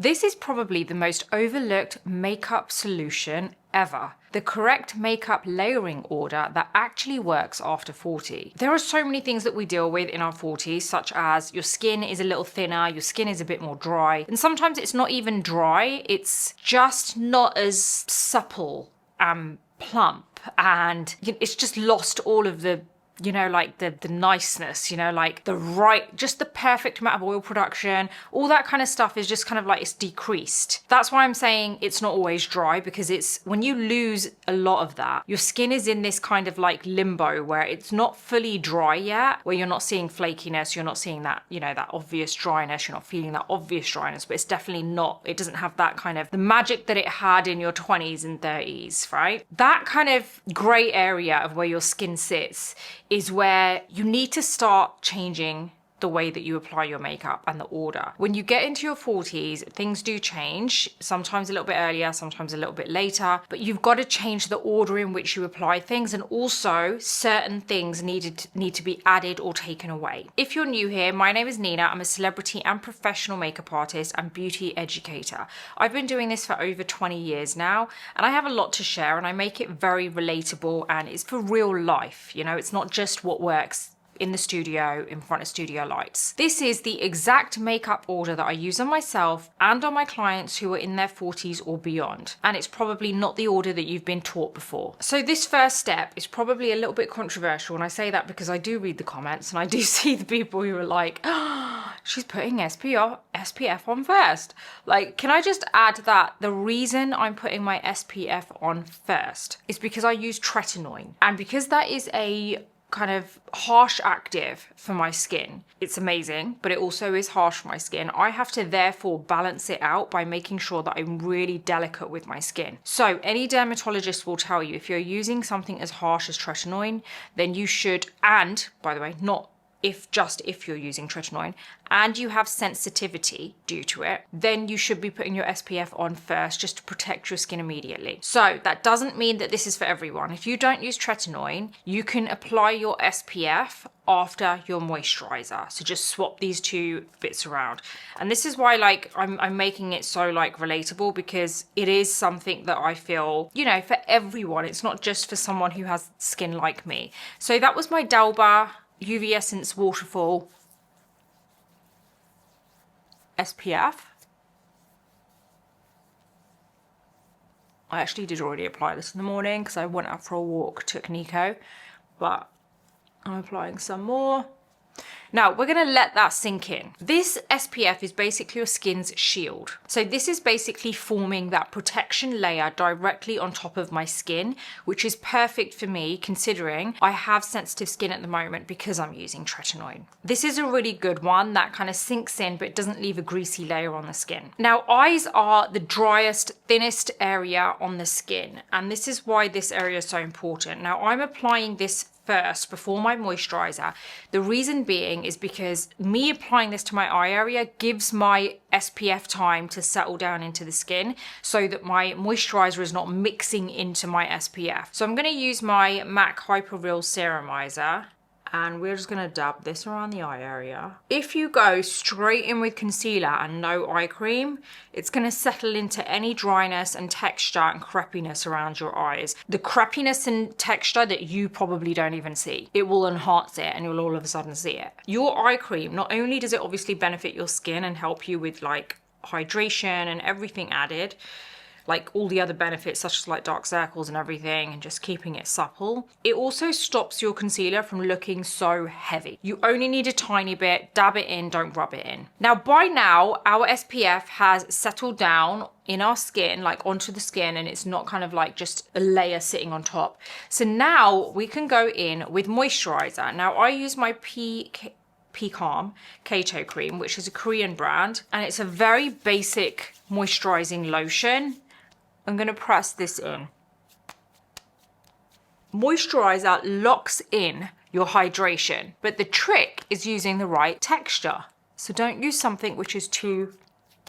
This is probably the most overlooked makeup solution ever. The correct makeup layering order that actually works after 40. There are so many things that we deal with in our 40s, such as your skin is a little thinner, your skin is a bit more dry, and sometimes it's not even dry, it's just not as supple and plump, and it's just lost all of the, you know, like the niceness, you know, like the right, just the perfect amount of oil production, all that kind of stuff is just kind of like, it's decreased. That's why I'm saying it's not always dry, because it's when you lose a lot of that, your skin is in this kind of like limbo where it's not fully dry yet, where you're not seeing flakiness, you're not seeing that, you know, that obvious dryness, you're not feeling that obvious dryness, but it's definitely not, it doesn't have that kind of the magic that it had in your 20s and 30s, right? That kind of gray area of where your skin sits is where you need to start changing the way that you apply your makeup and the order. When you get into your 40s, things do change, sometimes a little bit earlier, sometimes a little bit later, but you've got to change the order in which you apply things, and also certain things need to be added or taken away. If you're new here, my name is Nina. I'm a celebrity and professional makeup artist and beauty educator. I've been doing this for over 20 years now, and I have a lot to share, and I make it very relatable, and it's for real life. You know, it's not just what works in the studio, in front of studio lights. This is the exact makeup order that I use on myself and on my clients who are in their 40s or beyond. And it's probably not the order that you've been taught before. So this first step is probably a little bit controversial, and I say that because I do read the comments and I do see the people who are like, oh, she's putting SPF on first. Like, can I just add that the reason I'm putting my SPF on first is because I use tretinoin, and because that is a kind of harsh active for my skin. It's amazing, but it also is harsh for my skin. I have to therefore balance it out by making sure that I'm really delicate with my skin. So any dermatologist will tell you, if you're using something as harsh as tretinoin, then you should, and by the way, not if you're using tretinoin and you have sensitivity due to it, then you should be putting your SPF on first just to protect your skin immediately. So that doesn't mean that this is for everyone. If you don't use tretinoin, you can apply your SPF after your moisturizer. So just swap these two bits around. And this is why, like, I'm making it so like relatable, because it is something that I feel, you know, for everyone. It's not just for someone who has skin like me. So that was my Delba UV Essence Waterfall SPF. I actually did already apply this in the morning because I went out for a walk to KIMIKO, but I'm applying some more. Now, we're going to let that sink in. This SPF is basically your skin's shield. So this is basically forming that protection layer directly on top of my skin, which is perfect for me considering I have sensitive skin at the moment because I'm using tretinoin. This is a really good one that kind of sinks in, but it doesn't leave a greasy layer on the skin. Now, eyes are the driest, thinnest area on the skin, and this is why this area is so important. Now, I'm applying this first before my moisturizer. The reason being is because me applying this to my eye area gives my SPF time to settle down into the skin so that my moisturizer is not mixing into my SPF. So I'm going to use my MAC Hyper Real Serumizer, and we're just going to dab this around the eye area. If you go straight in with concealer and no eye cream, it's going to settle into any dryness and texture and crappiness around your eyes. The crappiness and texture that you probably don't even see. It will enhance it and you'll all of a sudden see it. Your eye cream, not only does it obviously benefit your skin and help you with like hydration and everything added, like all the other benefits such as like dark circles and everything and just keeping it supple, it also stops your concealer from looking so heavy. You only need a tiny bit, dab it in, don't rub it in. Now by now our SPF has settled down in our skin, like onto the skin, and it's not kind of like just a layer sitting on top. So now we can go in with moisturizer. Now I use my Calm Keto cream, which is a Korean brand, and it's a very basic moisturizing lotion. I'm going to press this in. Moisturizer locks in your hydration, but the trick is using the right texture. So don't use something which is too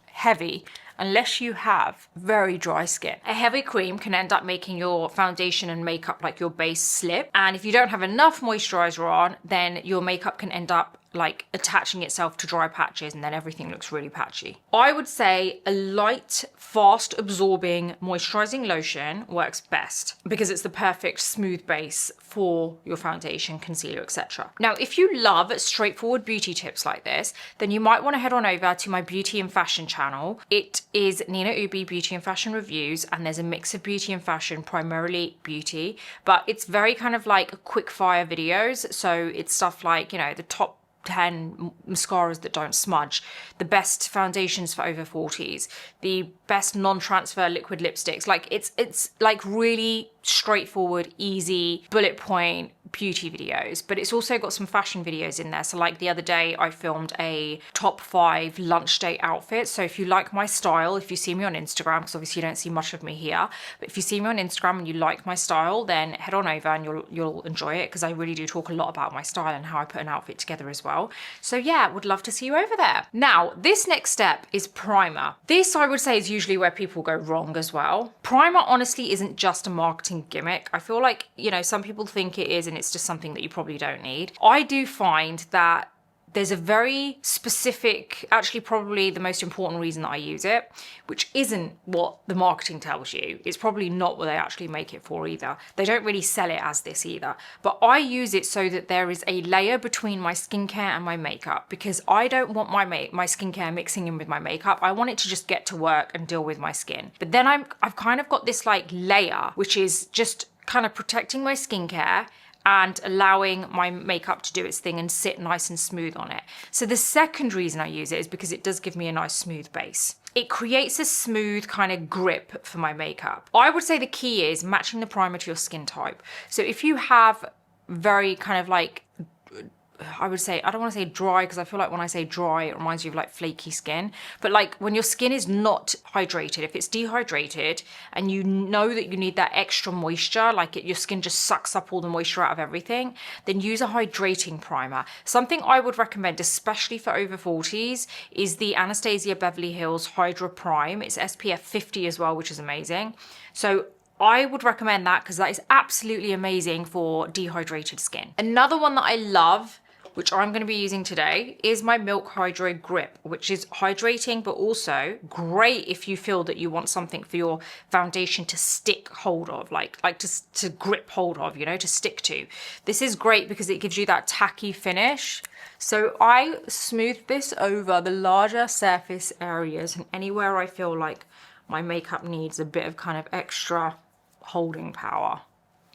heavy unless you have very dry skin. A heavy cream can end up making your foundation and makeup, like your base, slip. And if you don't have enough moisturizer on, then your makeup can end up like attaching itself to dry patches and then everything looks really patchy. I would say a light, fast absorbing moisturizing lotion works best because it's the perfect smooth base for your foundation, concealer, etc. Now, if you love straightforward beauty tips like this, then you might want to head on over to my beauty and fashion channel. It is NINAUBHIQM Beauty and Fashion Reviews, and there's a mix of beauty and fashion, primarily beauty, but it's very kind of like quick fire videos. So it's stuff like, you know, the top 10 mascaras that don't smudge, the best foundations for over 40s, the best non-transfer liquid lipsticks. Like it's like really straightforward, easy, bullet point beauty videos, but it's also got some fashion videos in there. So like the other day I filmed a top 5 lunch date outfits. So if you like my style, if you see me on Instagram, because obviously you don't see much of me here, but if you see me on Instagram and you like my style, then head on over and you'll enjoy it, because I really do talk a lot about my style and how I put an outfit together as well. So yeah, would love to see you over there. Now, this next step is primer. This I would say is usually where people go wrong as well. Primer honestly isn't just a marketing gimmick. I feel like, you know, some people think it is and it's just something that you probably don't need. I do find that there's a very specific, actually probably the most important reason that I use it, which isn't what the marketing tells you. It's probably not what they actually make it for either. They don't really sell it as this either. But I use it so that there is a layer between my skincare and my makeup, because I don't want my skincare mixing in with my makeup. I want it to just get to work and deal with my skin. But then I've kind of got this like layer, which is just kind of protecting my skincare and allowing my makeup to do its thing and sit nice and smooth on it. So the second reason I use it is because it does give me a nice smooth base. It creates a smooth kind of grip for my makeup. I would say the key is matching the primer to your skin type. So if you have very kind of like, I would say, I don't want to say dry, because I feel like when I say dry, it reminds you of like flaky skin. But like when your skin is not hydrated, if it's dehydrated and you know that you need that extra moisture, like your skin just sucks up all the moisture out of everything, then use a hydrating primer. Something I would recommend, especially for over 40s, is the Anastasia Beverly Hills Hydra Prime. It's SPF 50 as well, which is amazing. So I would recommend that because that is absolutely amazing for dehydrated skin. Another one that I love, which I'm going to be using today, is my Milk Hydro Grip, which is hydrating, but also great if you feel that you want something for your foundation to stick hold of, like to grip hold of, you know, to stick to. This is great because it gives you that tacky finish. So I smooth this over the larger surface areas and anywhere I feel like my makeup needs a bit of kind of extra holding power.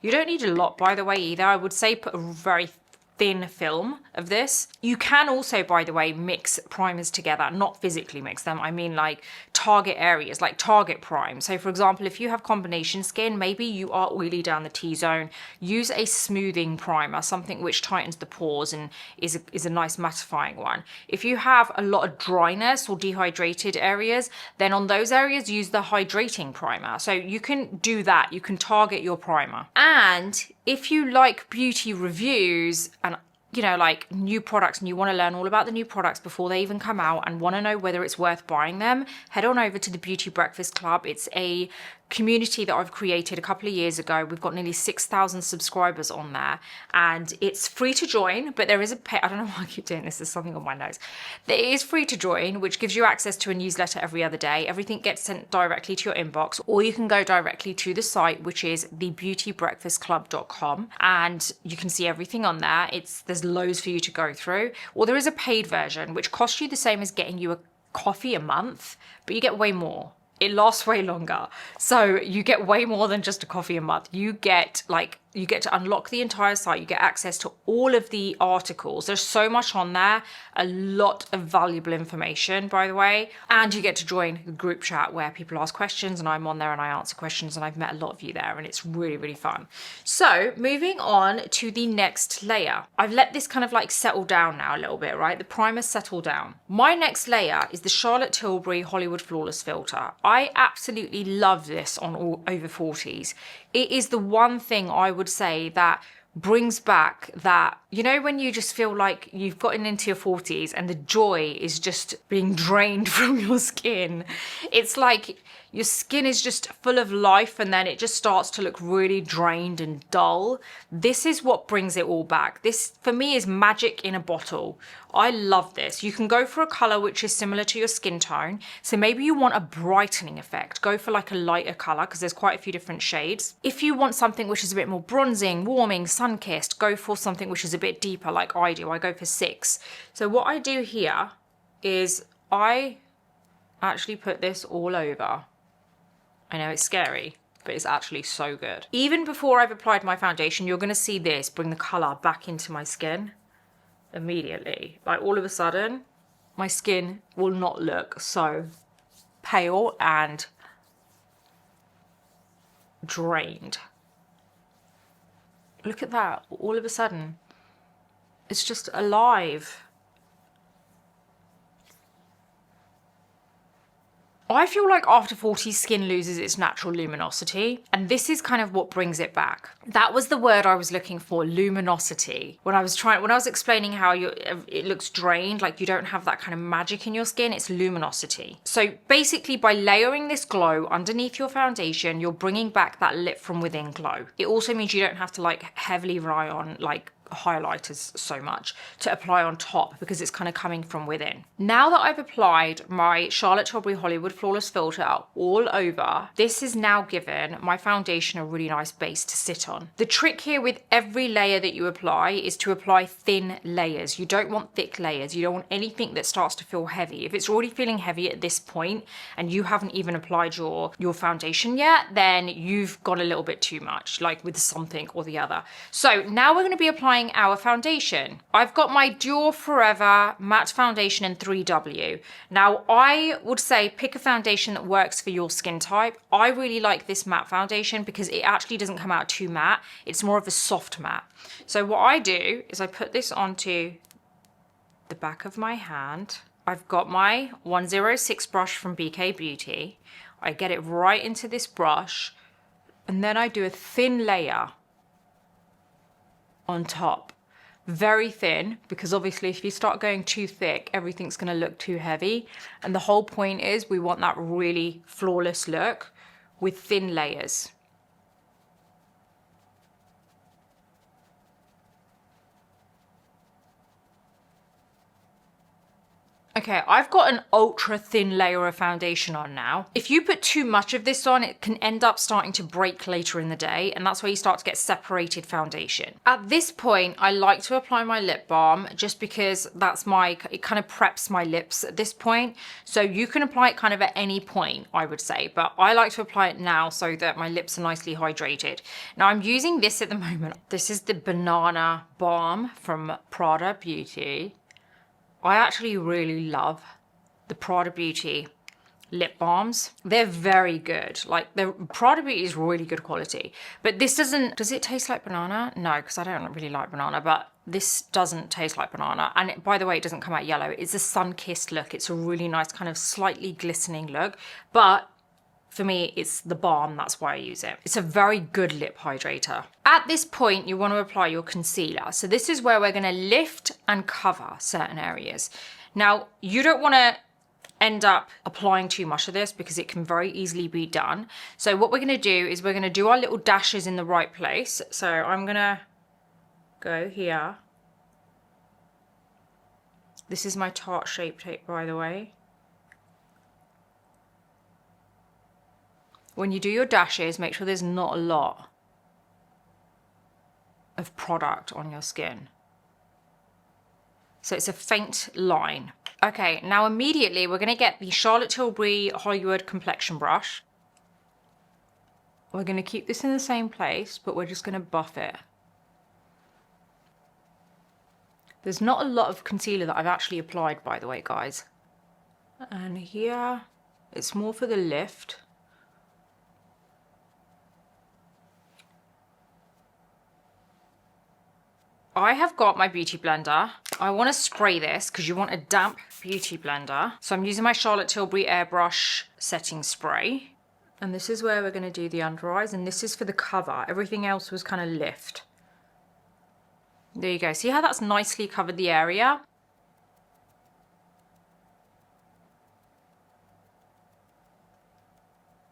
You don't need a lot, by the way, either. I would say put a very thin film of this. You can also, by the way, mix primers together, not physically mix them. I mean like target areas, like target prime. So for example, if you have combination skin, maybe you are oily down the T-zone, use a smoothing primer, something which tightens the pores and is a nice mattifying one. If you have a lot of dryness or dehydrated areas, then on those areas, use the hydrating primer. So you can do that. You can target your primer. And if you like beauty reviews and, you know, like new products, and you want to learn all about the new products before they even come out and want to know whether it's worth buying them, head on over to the Beauty Breakfast Club. It's a community that I've created a couple of years ago. We've got nearly 6,000 subscribers on there, and it's free to join, but there is a pay. I don't know why I keep doing this. There's something on my nose. It is free to join, which gives you access to a newsletter every other day. Everything gets sent directly to your inbox, or you can go directly to the site, which is thebeautybreakfastclub.com, and you can see everything on there. There's loads for you to go through. Or there is a paid version, which costs you the same as getting you a coffee a month, but you get way more. It lasts way longer. So you get way more than just a coffee a month. You get to unlock the entire site. You get access to all of the articles. There's so much on there, a lot of valuable information, by the way. And you get to join the group chat where people ask questions and I'm on there and I answer questions, and I've met a lot of you there and it's really, really fun. So moving on to the next layer. I've let this kind of like settle down now a little bit, right? The primer's settled down. My next layer is the Charlotte Tilbury Hollywood Flawless Filter. I absolutely love this on all over 40s. It is the one thing I would say that brings back that, you know, when you just feel like you've gotten into your 40s and the joy is just being drained from your skin. It's like your skin is just full of life and then it just starts to look really drained and dull. This is what brings it all back. This, for me, is magic in a bottle. I love this. You can go for a color which is similar to your skin tone. So maybe you want a brightening effect. Go for like a lighter color because there's quite a few different shades. If you want something which is a bit more bronzing, warming, sun-kissed, go for something which is a bit deeper like I do. I go for 6. So what I do here is I actually put this all over. I know it's scary, but it's actually so good. Even before I've applied my foundation, you're gonna see this bring the color back into my skin immediately. Like all of a sudden, my skin will not look so pale and drained. Look at that, all of a sudden, it's just alive. I feel like after 40, skin loses its natural luminosity, and this is kind of what brings it back. That was the word I was looking for, luminosity. When I was explaining how it looks drained, like you don't have that kind of magic in your skin, it's luminosity. So basically by layering this glow underneath your foundation, you're bringing back that lit from within glow. It also means you don't have to like heavily rely on like highlighters so much to apply on top because it's kind of coming from within. Now that I've applied my Charlotte Tilbury Hollywood Flawless Filter all over, this has now given my foundation a really nice base to sit on. The trick here with every layer that you apply is to apply thin layers. You don't want thick layers. You don't want anything that starts to feel heavy. If it's already feeling heavy at this point and you haven't even applied your foundation yet, then you've got a little bit too much, like with something or the other. So now we're going to be applying our foundation. I've got my Dior Forever matte foundation in 3W. Now I would say pick a foundation that works for your skin type. I really like this matte foundation because it actually doesn't come out too matte. It's more of a soft matte. So what I do is I put this onto the back of my hand. I've got my 106 brush from BK Beauty. I get it right into this brush and then I do a thin layer on top. Very thin, because obviously if you start going too thick, everything's going to look too heavy. And the whole point is we want that really flawless look with thin layers. Okay, I've got an ultra thin layer of foundation on now. If you put too much of this on, it can end up starting to break later in the day, and that's where you start to get separated foundation. At this point, I like to apply my lip balm just because it kind of preps my lips at this point. So you can apply it kind of at any point, I would say, but I like to apply it now so that my lips are nicely hydrated. Now I'm using this at the moment. This is the Banana Balm from Prada Beauty. I actually really love the Prada Beauty lip balms. They're very good. Like, the Prada Beauty is really good quality. But this doesn't... Does it taste like banana? No, because I don't really like banana, but this doesn't taste like banana. And by the way, it doesn't come out yellow. It's a sun-kissed look. It's a really nice kind of slightly glistening look. But for me, it's the balm, that's why I use it. It's a very good lip hydrator. At this point, you want to apply your concealer. So this is where we're going to lift and cover certain areas. Now, you don't want to end up applying too much of this because it can very easily be done. So what we're going to do is we're going to do our little dashes in the right place. So I'm going to go here. This is my Tarte Shape Tape, by the way. When you do your dashes, make sure there's not a lot of product on your skin. So it's a faint line. Okay, now immediately we're going to get the Charlotte Tilbury Hollywood Complexion Brush. We're going to keep this in the same place, but we're just going to buff it. There's not a lot of concealer that I've actually applied, by the way, guys. And here, it's more for the lift. I have got my beauty blender. I want to spray this because you want a damp beauty blender. So I'm using my Charlotte Tilbury Airbrush setting spray. And this is where we're going to do the under eyes. And this is for the cover. Everything else was kind of lift. There you go. See how that's nicely covered the area?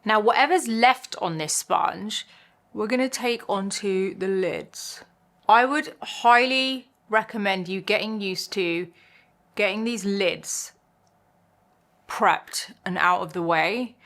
Now, whatever's left on this sponge, we're going to take onto the lids. I would highly recommend you getting used to getting these lids prepped and out of the way,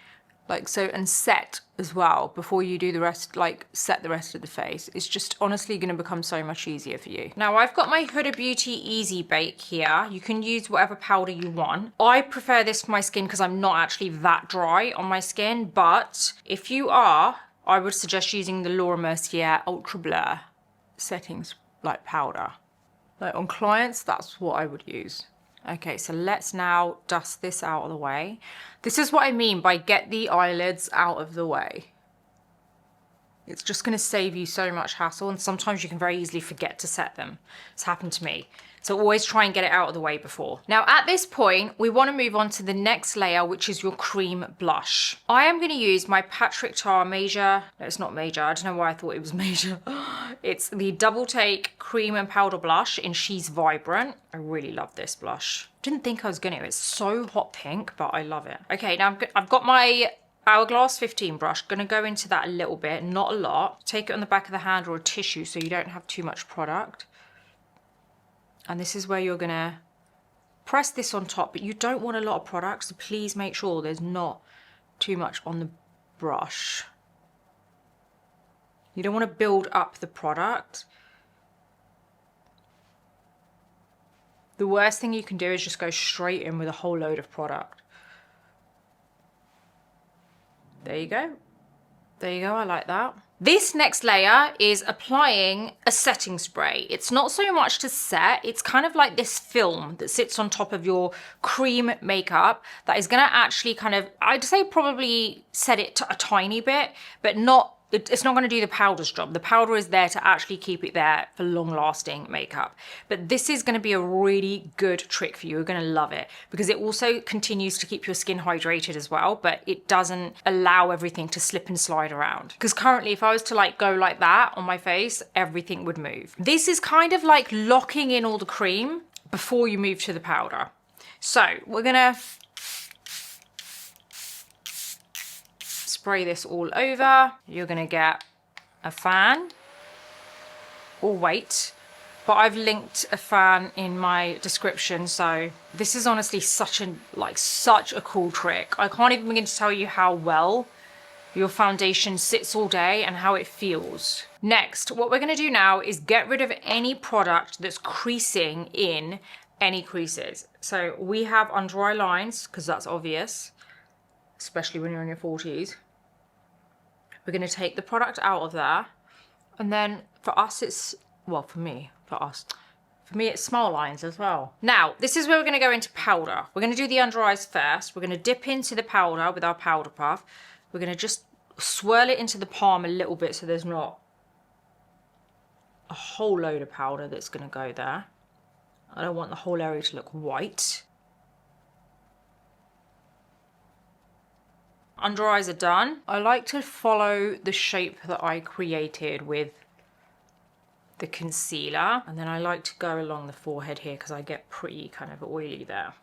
like so, and set as well before you do the rest, like set the rest of the face. It's just honestly going to become so much easier for you. Now I've got my Huda Beauty Easy Bake here. You can use whatever powder you want. I prefer this for my skin because I'm not actually that dry on my skin, but if you are, I would suggest using the Laura Mercier Ultra Blur settings like powder. Like on clients, that's what I would use. Okay, so let's now dust this out of the way. This is what I mean by get the eyelids out of the way. It's just going to save you so much hassle, and sometimes you can very easily forget to set them. It's happened to me. So always try and get it out of the way before. Now at this point, we want to move on to the next layer, which is your cream blush. I am going to use my Patrick Tar Major. No, it's not Major. I don't know why I thought it was Major. It's the Double Take Cream and Powder Blush in She's Vibrant. I really love this blush. Didn't think I was going to. It's so hot pink, but I love it. Okay, now I've got my Hourglass 15 brush. Gonna go into that a little bit, not a lot. Take it on the back of the hand or a tissue so you don't have too much product. And this is where you're gonna press this on top, but you don't want a lot of product, so please make sure there's not too much on the brush. You don't want to build up the product. The worst thing you can do is just go straight in with a whole load of product. There you go. There you go, I like that. This next layer is applying a setting spray. It's not so much to set, it's kind of like this film that sits on top of your cream makeup that is gonna actually kind of, I'd say probably set it a tiny bit, but it's not gonna do the powder's job. The powder is there to actually keep it there for long lasting makeup. But this is gonna be a really good trick for you. You're gonna love it because it also continues to keep your skin hydrated as well, but it doesn't allow everything to slip and slide around. Because currently if I was to like go like that on my face, everything would move. This is kind of like locking in all the cream before you move to the powder. So we're gonna spray this all over. You're gonna get a fan or weight, but I've linked a fan in my description. So this is honestly such a cool trick. I can't even begin to tell you how well your foundation sits all day and how it feels. Next, what we're gonna do now is get rid of any product that's creasing in any creases. So we have under eye lines, because that's obvious, especially when you're in your 40s. We're going to take the product out of there, and then for us it's, well for me it's smile lines as well. Now this is where we're going to go into powder. We're going to do the under eyes first. We're going to dip into the powder with our powder puff. We're going to just swirl it into the palm a little bit so there's not a whole load of powder that's going to go there. I don't want the whole area to look white. Under eyes are done. I like to follow the shape that I created with the concealer, and then I like to go along the forehead here because I get pretty kind of oily there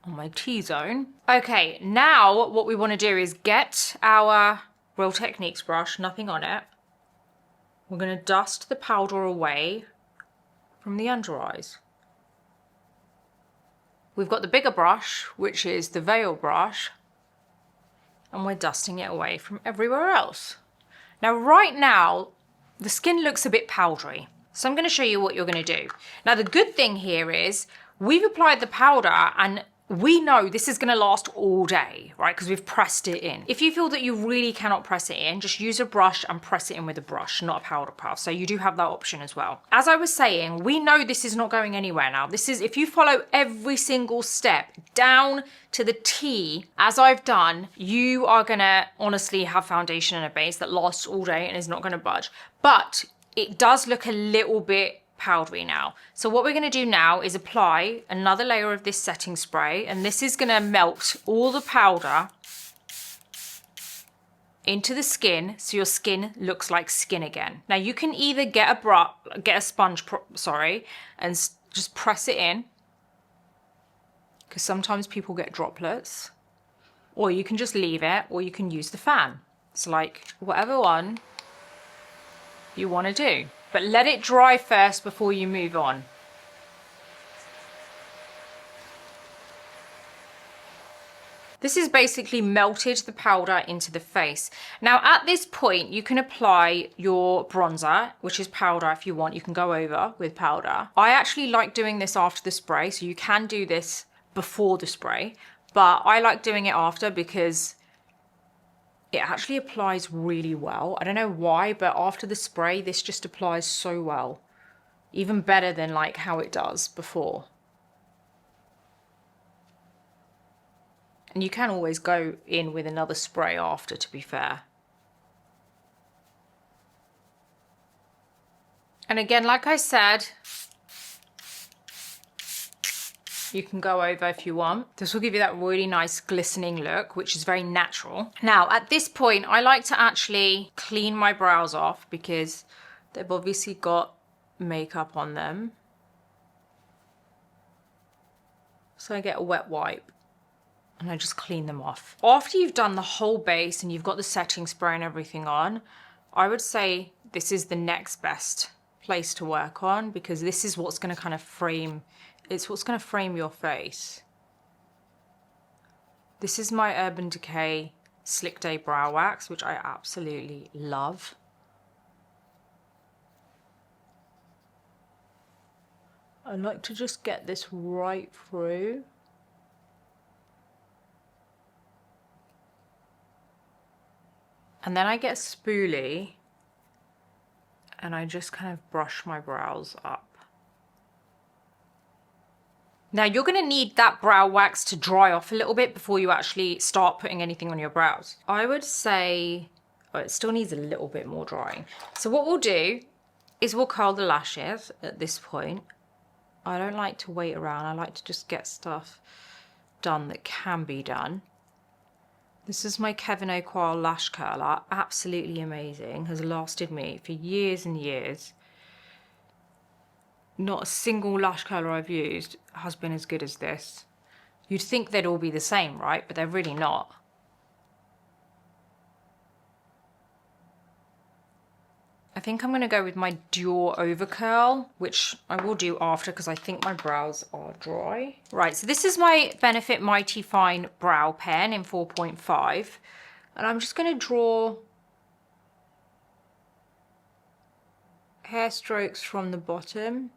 on my T-zone. Okay, now what we want to do is get our Real Techniques brush, nothing on it. We're going to dust the powder away from the under eyes. We've got the bigger brush, which is the Veil brush, and we're dusting it away from everywhere else. Now, right now, the skin looks a bit powdery, so I'm going to show you what you're going to do. Now, the good thing here is we've applied the powder, and we know this is going to last all day, right? Because we've pressed it in. If you feel that you really cannot press it in, just use a brush and press it in with a brush, not a powder puff. So you do have that option as well. As I was saying, we know this is not going anywhere now. This is, if you follow every single step down to the T, as I've done, you are going to honestly have foundation and a base that lasts all day and is not going to budge. But it does look a little bit powdery now. So what we're going to do now is apply another layer of this setting spray, and this is going to melt all the powder into the skin so your skin looks like skin again. Now you can either get a sponge and just press it in, because sometimes people get droplets, or you can just leave it, or you can use the fan. It's like whatever one you want to do. But let it dry first before you move on. This is basically melted the powder into the face. Now at this point, you can apply your bronzer, which is powder if you want. You can go over with powder. I actually like doing this after the spray, so you can do this before the spray, but I like doing it after because it actually applies really well. I don't know why, but after the spray, this just applies so well. Even better than like how it does before. And you can always go in with another spray after, to be fair. And again, like I said, you can go over if you want. This will give you that really nice glistening look, which is very natural. Now, at this point, I like to actually clean my brows off because they've obviously got makeup on them. So I get a wet wipe and I just clean them off. After you've done the whole base and you've got the setting spray and everything on, I would say this is the next best place to work on because this is what's going to kind of frame, it's what's going to frame your face. This is my Urban Decay Slick Day Brow Wax, which I absolutely love. I like to just get this right through. And then I get a spoolie and I just kind of brush my brows up. Now you're going to need that brow wax to dry off a little bit before you actually start putting anything on your brows. I would say, oh, it still needs a little bit more drying. So what we'll do is we'll curl the lashes at this point. I don't like to wait around. I like to just get stuff done that can be done. This is my Kevin O'Quarl lash curler, absolutely amazing, has lasted me for years and years. Not a single lash curler I've used has been as good as this. You'd think they'd all be the same, right? But they're really not. I think I'm going to go with my Dior Overcurl, which I will do after because I think my brows are dry. Right, so this is my Benefit Mighty Fine Brow Pen in 4.5. And I'm just going to draw hair strokes from the bottom.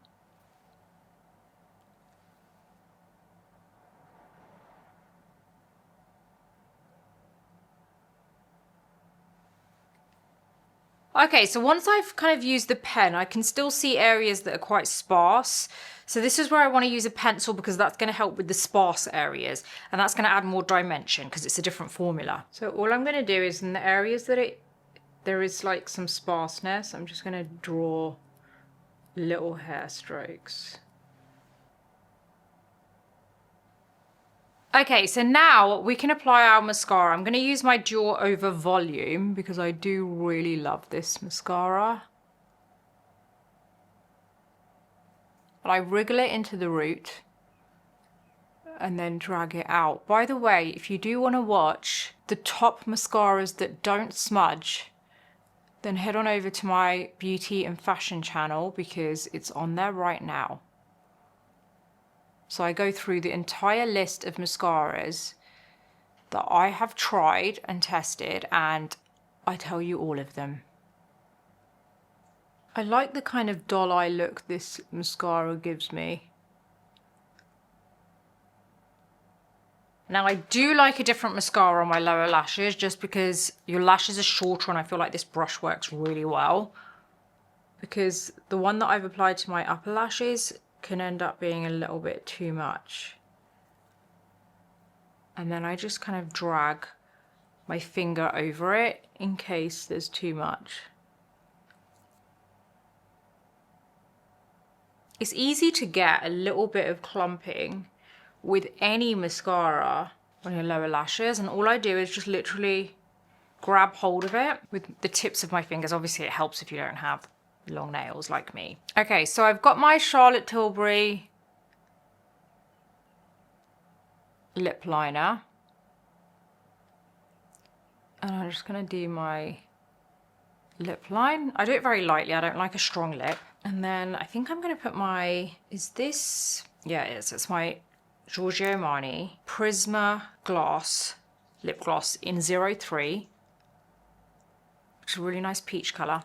Okay, so once I've kind of used the pen, I can still see areas that are quite sparse. So this is where I want to use a pencil because that's going to help with the sparse areas. And that's going to add more dimension because it's a different formula. So all I'm going to do is in the areas that there is like some sparseness, I'm just going to draw little hair strokes. Okay, so now we can apply our mascara. I'm going to use my Dior Over Volume because I do really love this mascara. But I wriggle it into the root and then drag it out. By the way, if you do want to watch the top mascaras that don't smudge, then head on over to my beauty and fashion channel because it's on there right now. So I go through the entire list of mascaras that I have tried and tested and I tell you all of them. I like the kind of doll eye look this mascara gives me. Now I do like a different mascara on my lower lashes just because your lashes are shorter and I feel like this brush works really well. Because the one that I've applied to my upper lashes can end up being a little bit too much. And then I just kind of drag my finger over it in case there's too much. It's easy to get a little bit of clumping with any mascara on your lower lashes, and all I do is just literally grab hold of it with the tips of my fingers. Obviously it helps if you don't have long nails like me. Okay, so I've got my Charlotte Tilbury lip liner. And I'm just gonna do my lip line. I do it very lightly, I don't like a strong lip. And then I think I'm gonna put my, is this? Yeah, it is, it's my Giorgio Armani Prisma Gloss lip gloss in 03, which is a really nice peach colour.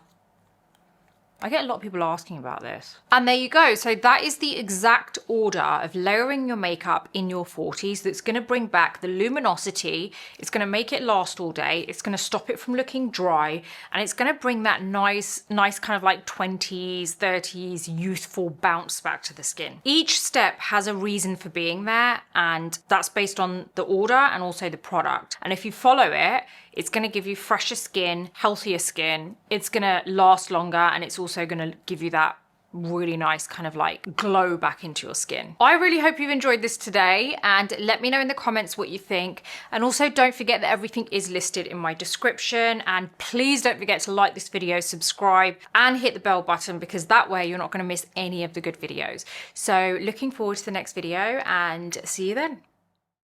I get a lot of people asking about this. And there you go. So that is the exact order of layering your makeup in your 40s that's going to bring back the luminosity. It's going to make it last all day. It's going to stop it from looking dry. And it's going to bring that nice kind of like 20s, 30s youthful bounce back to the skin. Each step has a reason for being there. And that's based on the order and also the product. And if you follow it, it's going to give you fresher skin, healthier skin. It's going to last longer, and it's also going to give you that really nice kind of like glow back into your skin. I really hope you've enjoyed this today, and let me know in the comments what you think. And also don't forget that everything is listed in my description, and please don't forget to like this video, subscribe and hit the bell button, because that way you're not going to miss any of the good videos. So looking forward to the next video, and see you then.